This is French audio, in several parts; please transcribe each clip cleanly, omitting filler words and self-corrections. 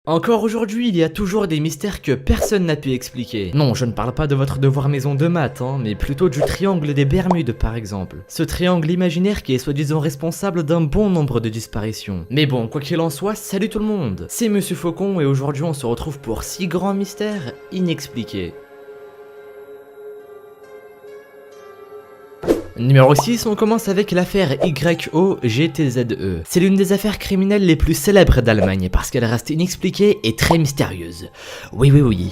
Encore aujourd'hui, il y a toujours des mystères que personne n'a pu expliquer. Non, je ne parle pas de votre devoir maison de maths, mais plutôt du triangle des Bermudes par exemple. Ce triangle imaginaire qui est soi-disant responsable d'un bon nombre de disparitions. Mais bon, quoi qu'il en soit, salut tout le monde. C'est Monsieur Faucon et aujourd'hui on se retrouve pour 6 grands mystères inexpliqués. Numéro 6, on commence avec l'affaire YOGTZE. C'est l'une des affaires criminelles les plus célèbres d'Allemagne parce qu'elle reste inexpliquée et très mystérieuse. Oui.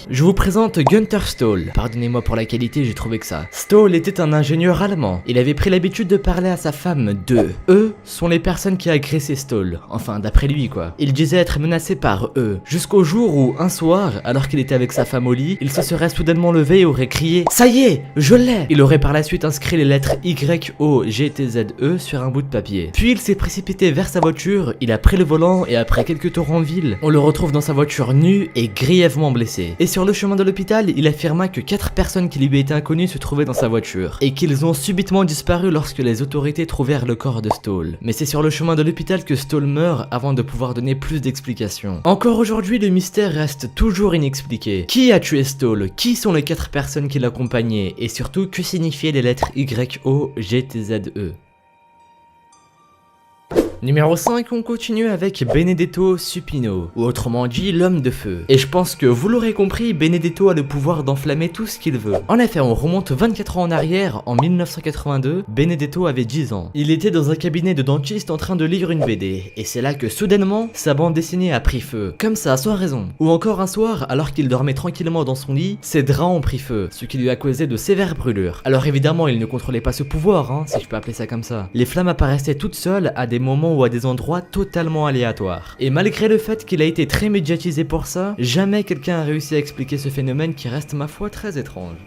Je vous présente Günther Stoll. Pardonnez-moi pour la qualité, j'ai trouvé que ça. Stoll était un ingénieur allemand. Il avait pris l'habitude de parler à sa femme d'eux. Eux sont les personnes qui agressaient Stoll. Enfin, d'après lui quoi. Il disait être menacé par eux. Jusqu'au jour où, un soir, alors qu'il était avec sa femme au lit, il se serait soudainement levé et aurait crié « Ça y est, je l'ai !» Il aurait par la suite inscrit les lettres YOGTZE sur un bout de papier. Puis il s'est précipité vers sa voiture, il a pris le volant et après quelques tours en ville, on le retrouve dans sa voiture nu et grièvement blessé. Et sur le chemin de l'hôpital, il affirma que 4 personnes qui lui étaient inconnues se trouvaient dans sa voiture et qu'ils ont subitement disparu lorsque les autorités trouvèrent le corps de Stoll. Mais c'est sur le chemin de l'hôpital que Stoll meurt avant de pouvoir donner plus d'explications. Encore aujourd'hui, le mystère reste toujours inexpliqué. Qui a tué Stoll? Qui sont les 4 personnes qui l'accompagnaient? Et surtout, que signifiaient les lettres YOGTZE? Numéro 5, on continue avec Benedetto Supino, ou autrement dit l'homme de feu. Et je pense que vous l'aurez compris, Benedetto a le pouvoir d'enflammer tout ce qu'il veut. En effet, on remonte 24 ans en arrière, en 1982, Benedetto avait 10 ans. Il était dans un cabinet de dentiste en train de lire une BD, et c'est là que soudainement, sa bande dessinée a pris feu. Comme ça, sans raison. Ou encore un soir, alors qu'il dormait tranquillement dans son lit, ses draps ont pris feu, ce qui lui a causé de sévères brûlures. Alors évidemment, il ne contrôlait pas ce pouvoir, si je peux appeler ça comme ça. Les flammes apparaissaient toutes seules à des moments ou à des endroits totalement aléatoires. Et malgré le fait qu'il a été très médiatisé pour ça, jamais quelqu'un a réussi à expliquer ce phénomène qui reste ma foi très étrange.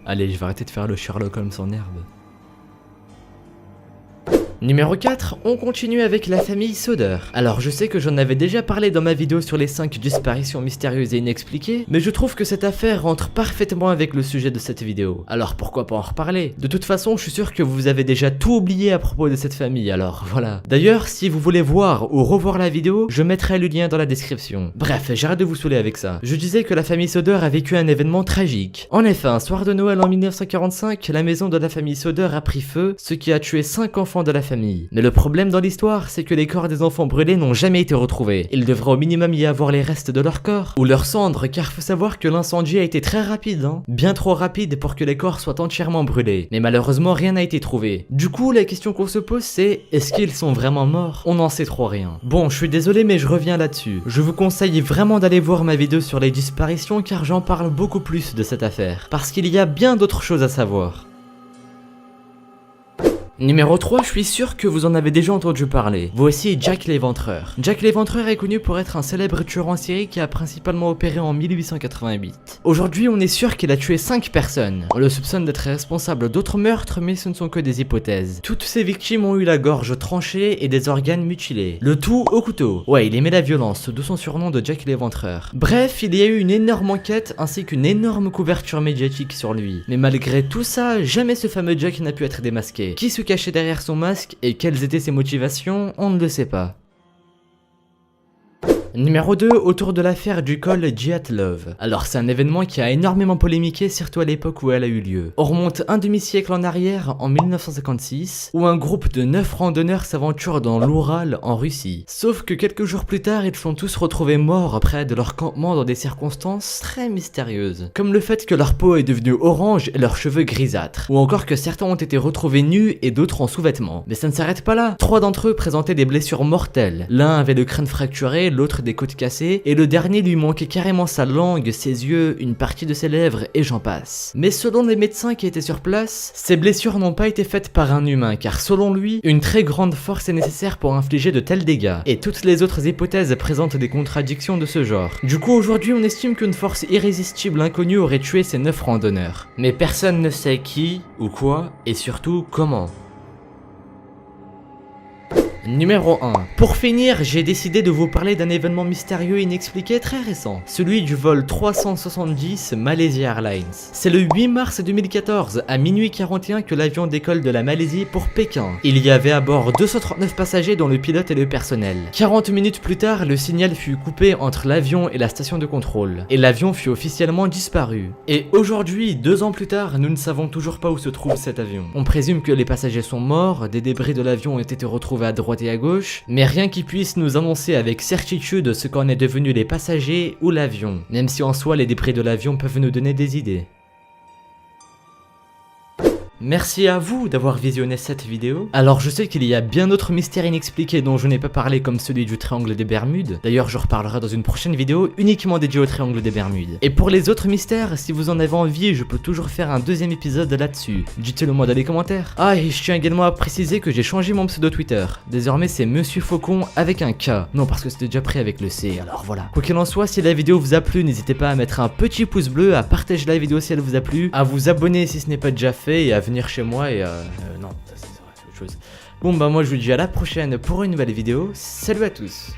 Allez, je vais arrêter de faire le Sherlock Holmes en herbe. Numéro 4, on continue avec la famille Söder. Alors je sais que j'en avais déjà parlé dans ma vidéo sur les 5 disparitions mystérieuses et inexpliquées, mais je trouve que cette affaire rentre parfaitement avec le sujet de cette vidéo. Alors pourquoi pas en reparler? De toute façon, je suis sûr que vous avez déjà tout oublié à propos de cette famille, alors voilà. D'ailleurs, si vous voulez voir ou revoir la vidéo, je mettrai le lien dans la description. Bref, j'arrête de vous saouler avec ça. Je disais que la famille Söder a vécu un événement tragique. En effet, un soir de Noël en 1945, la maison de la famille Söder a pris feu, ce qui a tué 5 enfants de la famille. Mais le problème dans l'histoire, c'est que les corps des enfants brûlés n'ont jamais été retrouvés. Il devrait au minimum y avoir les restes de leur corps, ou leurs cendres, car faut savoir que l'incendie a été très rapide, bien trop rapide pour que les corps soient entièrement brûlés. Mais malheureusement, rien n'a été trouvé. Du coup, la question qu'on se pose c'est, est-ce qu'ils sont vraiment morts? On n'en sait trop rien. Bon, je suis désolé mais je reviens là-dessus. Je vous conseille vraiment d'aller voir ma vidéo sur les disparitions car j'en parle beaucoup plus de cette affaire. Parce qu'il y a bien d'autres choses à savoir. Numéro 3, je suis sûr que vous en avez déjà entendu parler. Voici Jack l'Éventreur. Jack l'Éventreur est connu pour être un célèbre tueur en série qui a principalement opéré en 1888. Aujourd'hui, on est sûr qu'il a tué 5 personnes. On le soupçonne d'être responsable d'autres meurtres, mais ce ne sont que des hypothèses. Toutes ces victimes ont eu la gorge tranchée et des organes mutilés. Le tout au couteau. Ouais, il aimait la violence, d'où son surnom de Jack l'Éventreur. Bref, il y a eu une énorme enquête ainsi qu'une énorme couverture médiatique sur lui. Mais malgré tout ça, jamais ce fameux Jack n'a pu être démasqué. Qui se caché derrière son masque et quelles étaient ses motivations, on ne le sait pas. Numéro 2, autour de l'affaire du col Dyatlov. Alors c'est un événement qui a énormément polémiqué, surtout à l'époque où elle a eu lieu. On remonte un demi-siècle en arrière, en 1956, où un groupe de 9 randonneurs s'aventure dans l'Oural en Russie. Sauf que quelques jours plus tard, ils sont tous retrouvés morts près de leur campement dans des circonstances très mystérieuses. Comme le fait que leur peau est devenue orange et leurs cheveux grisâtres. Ou encore que certains ont été retrouvés nus et d'autres en sous-vêtements. Mais ça ne s'arrête pas là. 3 d'entre eux présentaient des blessures mortelles. L'un avait le crâne fracturé, l'autre des côtes cassées, et le dernier lui manquait carrément sa langue, ses yeux, une partie de ses lèvres, et j'en passe. Mais selon les médecins qui étaient sur place, ces blessures n'ont pas été faites par un humain, car selon lui, une très grande force est nécessaire pour infliger de tels dégâts, et toutes les autres hypothèses présentent des contradictions de ce genre. Du coup, aujourd'hui, on estime qu'une force irrésistible inconnue aurait tué ces 9 randonneurs. Mais personne ne sait qui, ou quoi, et surtout comment. Numéro 1. Pour finir, j'ai décidé de vous parler d'un événement mystérieux et inexpliqué très récent, celui du vol 370 Malaysia Airlines. C'est le 8 mars 2014 à minuit 41 que l'avion décolle de la Malaisie pour Pékin. Il y avait à bord 239 passagers dont le pilote et le personnel. 40 minutes plus tard, le signal fut coupé entre l'avion et la station de contrôle, et l'avion fut officiellement disparu. Et aujourd'hui, 2 ans plus tard, nous ne savons toujours pas où se trouve cet avion. On présume que les passagers sont morts, des débris de l'avion ont été retrouvés à droite et à gauche, mais rien qui puisse nous annoncer avec certitude ce qu'en est devenu les passagers ou l'avion, même si en soi les débris de l'avion peuvent nous donner des idées. Merci à vous d'avoir visionné cette vidéo. Alors je sais qu'il y a bien d'autres mystères inexpliqués dont je n'ai pas parlé comme celui du triangle des Bermudes. D'ailleurs je reparlerai dans une prochaine vidéo uniquement dédiée au triangle des Bermudes. Et pour les autres mystères, si vous en avez envie, je peux toujours faire un deuxième épisode là-dessus. Dites-le moi dans les commentaires. Ah, et je tiens également à préciser que j'ai changé mon pseudo Twitter. Désormais c'est Monsieur Faucon avec un K. Non, parce que c'était déjà pris avec le C, alors voilà. Quoi qu'il en soit, si la vidéo vous a plu, n'hésitez pas à mettre un petit pouce bleu, à partager la vidéo si elle vous a plu, à vous abonner si ce n'est pas déjà fait et à venir chez moi et non, ça c'est autre chose. Bon bah moi je vous dis à la prochaine pour une nouvelle vidéo, salut à tous.